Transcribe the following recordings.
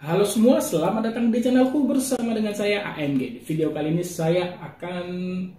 Halo semua, selamat datang di channelku bersama dengan saya AMG. Di video kali ini saya akan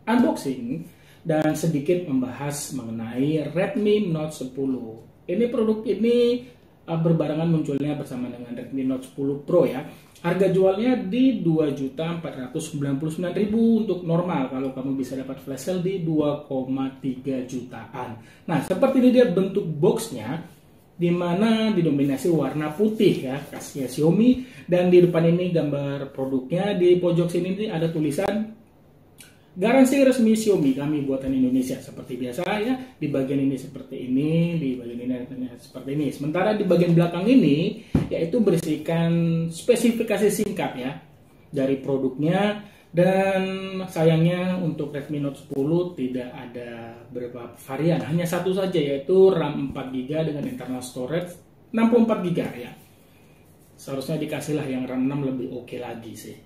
unboxing dan sedikit membahas mengenai Redmi Note 10. Ini produk ini berbarengan munculnya bersama dengan Redmi Note 10 Pro ya. Harga jualnya di 2.499.000 untuk normal. Kalau kamu bisa dapat flash sale di 2,3 jutaan. Nah, seperti ini dia bentuk boxnya, di mana didominasi warna putih ya, khasnya Xiaomi, dan di depan ini gambar produknya. Di pojok sini ini ada tulisan garansi resmi Xiaomi, kami buatan Indonesia, seperti biasa ya. Di bagian ini seperti ini, di bagian ini seperti ini. Sementara di bagian belakang ini yaitu berisikan spesifikasi singkat ya dari produknya. Dan sayangnya untuk Redmi Note 10 tidak ada beberapa varian, hanya satu saja, yaitu RAM 4GB dengan internal storage 64GB ya. Seharusnya dikasihlah yang RAM 6 lebih oke lagi sih.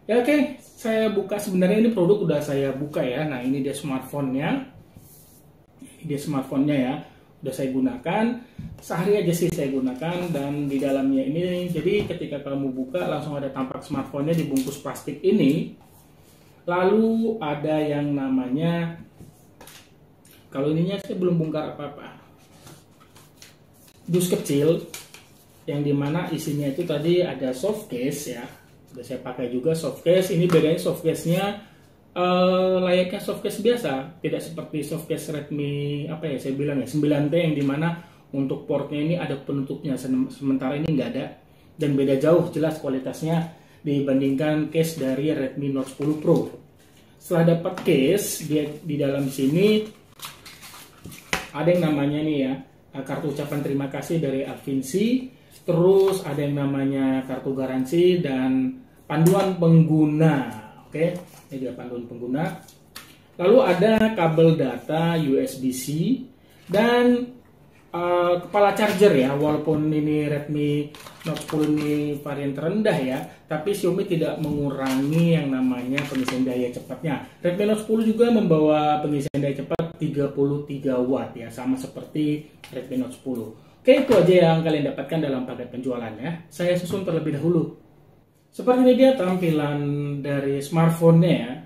Ya oke, saya buka. Sebenarnya ini produk udah saya buka ya. Nah, ini dia smartphone-nya. Ini dia smartphone-nya ya. Udah saya gunakan. Sehari aja sih saya gunakan, dan di dalamnya ini jadi ketika kamu buka langsung ada tampak smartphone-nya dibungkus plastik ini. Lalu ada yang namanya, kalau ininya saya belum bongkar apa-apa, dus kecil yang dimana isinya itu tadi ada soft case ya. Sudah saya pakai juga soft case. Ini bedanya soft case-nya layaknya soft case biasa, tidak seperti soft case Redmi saya bilang ya 9T, yang dimana untuk portnya ini ada penutupnya, sementara ini nggak ada, dan beda jauh jelas kualitasnya dibandingkan case dari Redmi Note 10 Pro. Setelah dapat case, di dalam sini ada yang namanya nih ya, kartu ucapan terima kasih dari Avinci, terus ada yang namanya kartu garansi dan panduan pengguna. Oke, ini dia panduan pengguna. Lalu ada kabel data USB-C dan kepala charger ya. Walaupun ini Redmi Note 10 ini varian terendah ya, tapi Xiaomi tidak mengurangi yang namanya pengisian daya cepatnya. Redmi Note 10 juga membawa pengisian daya cepat 33 watt ya, sama seperti Redmi Note 10. Oke, itu aja yang kalian dapatkan dalam paket penjualan ya. Saya susun terlebih dahulu. Seperti ini dia tampilan dari smartphone-nya ya.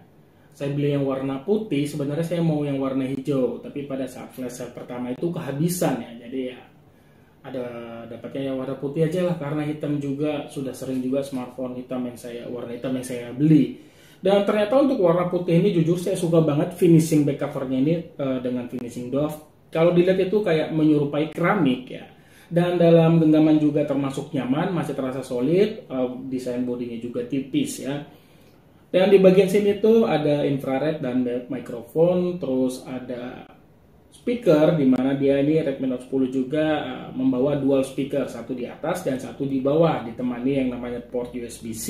Saya beli yang warna putih, sebenarnya saya mau yang warna hijau, tapi pada saat flash sale pertama itu kehabisan ya. Jadi ya ada dapatnya yang warna putih aja lah, karena hitam juga sudah sering juga smartphone hitam warna hitam yang saya beli. Dan ternyata untuk warna putih ini jujur saya suka banget finishing back covernya ini dengan finishing doff. Kalau dilihat itu kayak menyerupai keramik ya. Dan dalam genggaman juga termasuk nyaman, masih terasa solid, desain bodinya juga tipis ya. Dan di bagian sini tuh ada infrared dan mikrofon, terus ada speaker, di mana dia ini Redmi Note 10 juga membawa dual speaker, satu di atas dan satu di bawah, ditemani yang namanya port USB-C,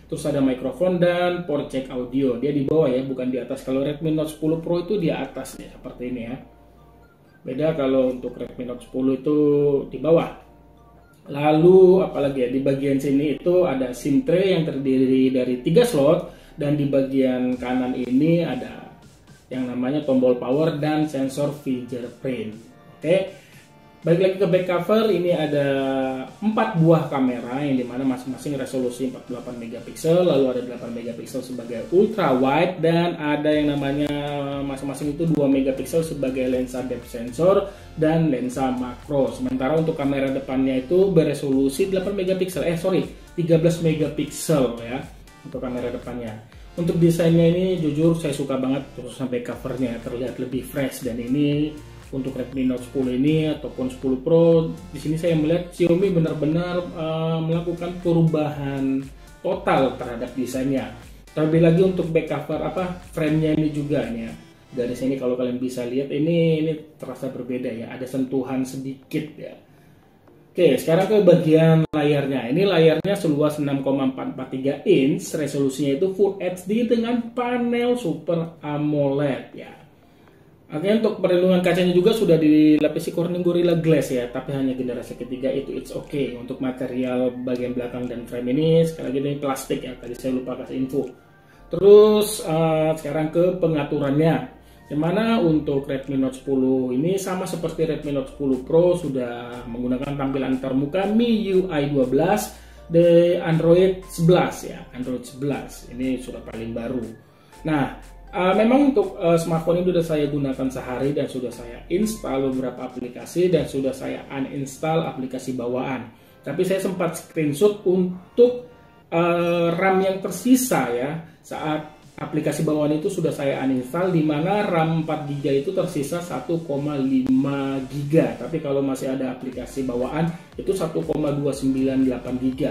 terus ada mikrofon dan port jack audio. Dia di bawah ya, bukan di atas. Kalau Redmi Note 10 Pro itu di atas ya, seperti ini ya. Beda kalau untuk Redmi Note 10 itu di bawah. Lalu apalagi ya, di bagian sini itu ada SIM tray yang terdiri dari 3 slot, dan di bagian kanan ini ada yang namanya tombol power dan sensor fingerprint. Oke, balik lagi ke back cover. Ini ada 4 buah kamera yang dimana masing-masing resolusi 48 megapiksel, lalu ada 8 megapiksel sebagai ultra wide, dan ada yang namanya masing-masing itu 2 megapiksel sebagai lensa depth sensor dan lensa makro. Sementara untuk kamera depannya itu beresolusi 8 megapiksel, 13 megapiksel ya untuk kamera depannya. Untuk desainnya ini jujur saya suka banget, terus sampai covernya terlihat lebih fresh. Dan ini untuk Redmi Note 10 ini ataupun 10 Pro, di sini saya melihat Xiaomi benar-benar melakukan perubahan total terhadap desainnya. Terlebih lagi untuk back cover frame-nya ini juga nih ya. Dari sini kalau kalian bisa lihat ini terasa berbeda ya, ada sentuhan sedikit ya. Oke, sekarang ke bagian layarnya. Ini layarnya seluas 6,443 inch, resolusinya itu Full HD dengan panel Super AMOLED ya. Oke, untuk perlindungan kacanya juga sudah dilapisi Corning Gorilla Glass ya, tapi hanya generasi ketiga, itu it's okay. Untuk material bagian belakang dan frame ini sekali lagi ini plastik ya, tadi saya lupa kasih info. Terus sekarang ke pengaturannya. Dimana untuk Redmi Note 10 ini sama seperti Redmi Note 10 Pro sudah menggunakan tampilan termuka MIUI 12 di Android 11 ya, Android 11 ini sudah paling baru. Nah, memang untuk smartphone ini sudah saya gunakan sehari dan sudah saya install beberapa aplikasi dan sudah saya uninstall aplikasi bawaan. Tapi saya sempat screenshot untuk RAM yang tersisa ya, saat aplikasi bawaan itu sudah saya uninstall, di mana RAM 4GB itu tersisa 1,5GB. Tapi kalau masih ada aplikasi bawaan itu 1,298GB.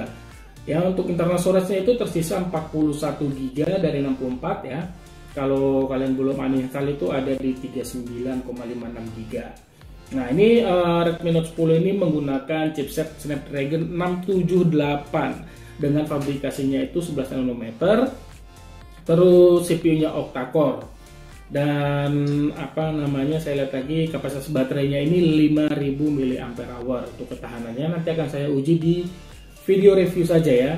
Ya, untuk internal storage-nya itu tersisa 41GB dari 64 ya. Kalau kalian belum uninstall itu ada di 39,56GB. Nah, ini Redmi Note 10 ini menggunakan chipset Snapdragon 678 dengan fabrikasinya itu 11 nanometer. Terus CPU-nya octa-core. Dan saya lihat lagi kapasitas baterainya ini 5000 mAh. Untuk ketahanannya nanti akan saya uji di video review saja ya.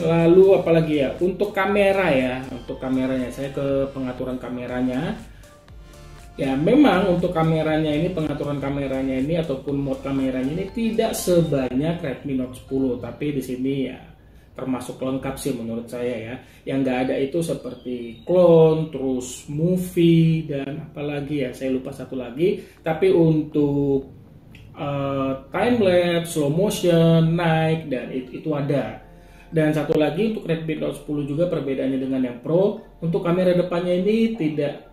Lalu apalagi ya, untuk kamera ya, untuk kameranya saya ke pengaturan kameranya. Ya, memang untuk kameranya ini, pengaturan kameranya ini ataupun mode kameranya ini tidak sebanyak Redmi Note 10, tapi di sini ya termasuk lengkap sih menurut saya ya. Yang nggak ada itu seperti clone, terus movie, dan apalagi ya, saya lupa satu lagi. Tapi untuk time lapse, slow motion, night, dan itu ada. Dan satu lagi untuk Redmi Note 10 juga perbedaannya dengan yang Pro, untuk kamera depannya ini tidak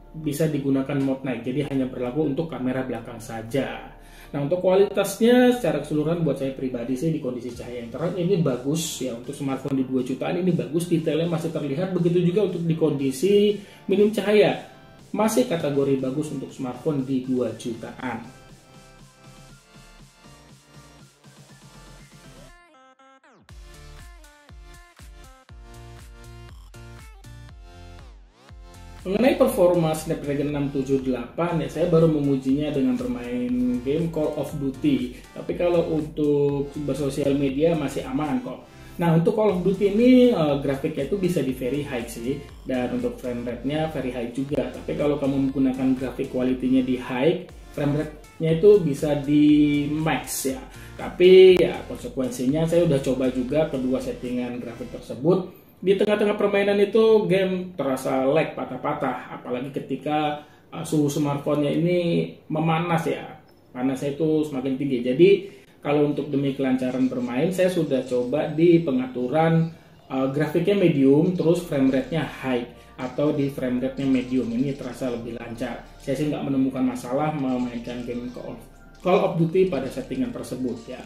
bisa digunakan mode night, jadi hanya berlaku untuk kamera belakang saja. Nah, untuk kualitasnya secara keseluruhan buat saya pribadi sih di kondisi cahaya yang terang ini bagus ya. Untuk smartphone di 2 jutaan ini bagus, detailnya masih terlihat. Begitu juga untuk di kondisi minim cahaya, masih kategori bagus untuk smartphone di 2 jutaan. Mengenai performa Snapdragon 678 ya, saya baru memujinya dengan bermain game Call of Duty. Tapi kalau untuk bersosial media masih aman kok. Nah, untuk Call of Duty ini grafiknya itu bisa di very high sih, dan untuk frame rate-nya very high juga. Tapi kalau kamu menggunakan grafik quality-nya di high, frame rate-nya itu bisa di max ya. Tapi ya konsekuensinya saya udah coba juga kedua settingan grafik tersebut. Di tengah-tengah permainan itu game terasa lag patah-patah, apalagi ketika suhu smartphone-nya ini memanas ya, panasnya itu semakin tinggi. Jadi kalau untuk demi kelancaran bermain, saya sudah coba di pengaturan grafiknya medium, terus frame rate-nya high, atau di frame rate-nya medium, ini terasa lebih lancar. Saya sih nggak menemukan masalah memainkan game Call of Duty pada settingan tersebut ya.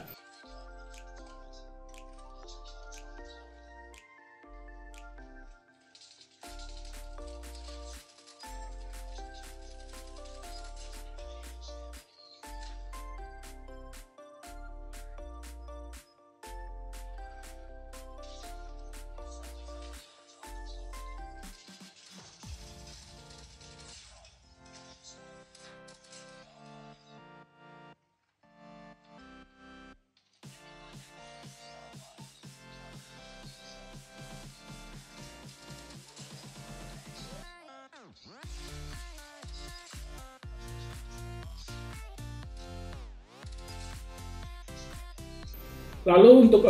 Lalu untuk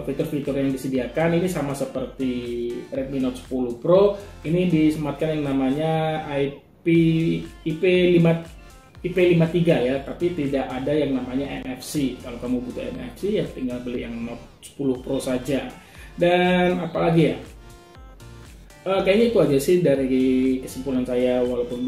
fitur-fitur yang disediakan ini sama seperti Redmi Note 10 Pro, ini disematkan yang namanya IP53 ya, tapi tidak ada yang namanya NFC. Kalau kamu butuh NFC ya tinggal beli yang Note 10 Pro saja. Dan apalagi ya, kayaknya itu aja sih dari kesimpulan saya, walaupun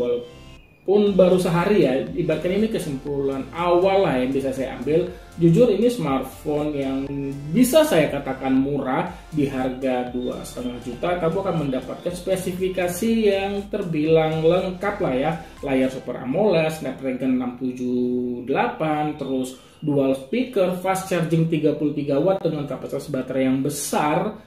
baru sehari ya, ibaratkan ini kesimpulan awal lah yang bisa saya ambil. Jujur ini smartphone yang bisa saya katakan murah, di harga 2,5 juta kamu akan mendapatkan spesifikasi yang terbilang lengkap lah ya. Layar Super AMOLED, Snapdragon 678, terus dual speaker, fast charging 33 watt dengan kapasitas baterai yang besar.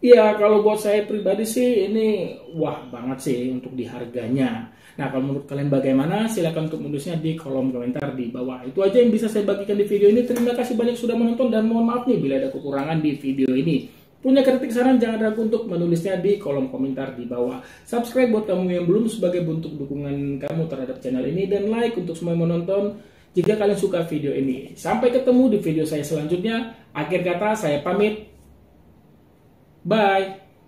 Ya, kalau buat saya pribadi sih ini wah banget sih untuk di harganya. Nah, kalau menurut kalian bagaimana? Silahkan untuk menulisnya di kolom komentar di bawah. Itu aja yang bisa saya bagikan di video ini. Terima kasih banyak sudah menonton dan mohon maaf nih bila ada kekurangan di video ini. Punya kritik saran jangan ragu untuk menulisnya di kolom komentar di bawah. Subscribe buat kamu yang belum sebagai bentuk dukungan kamu terhadap channel ini, dan like untuk semua yang menonton. jika kalian suka video ini. Sampai ketemu di video saya selanjutnya. Akhir kata saya pamit. Bye.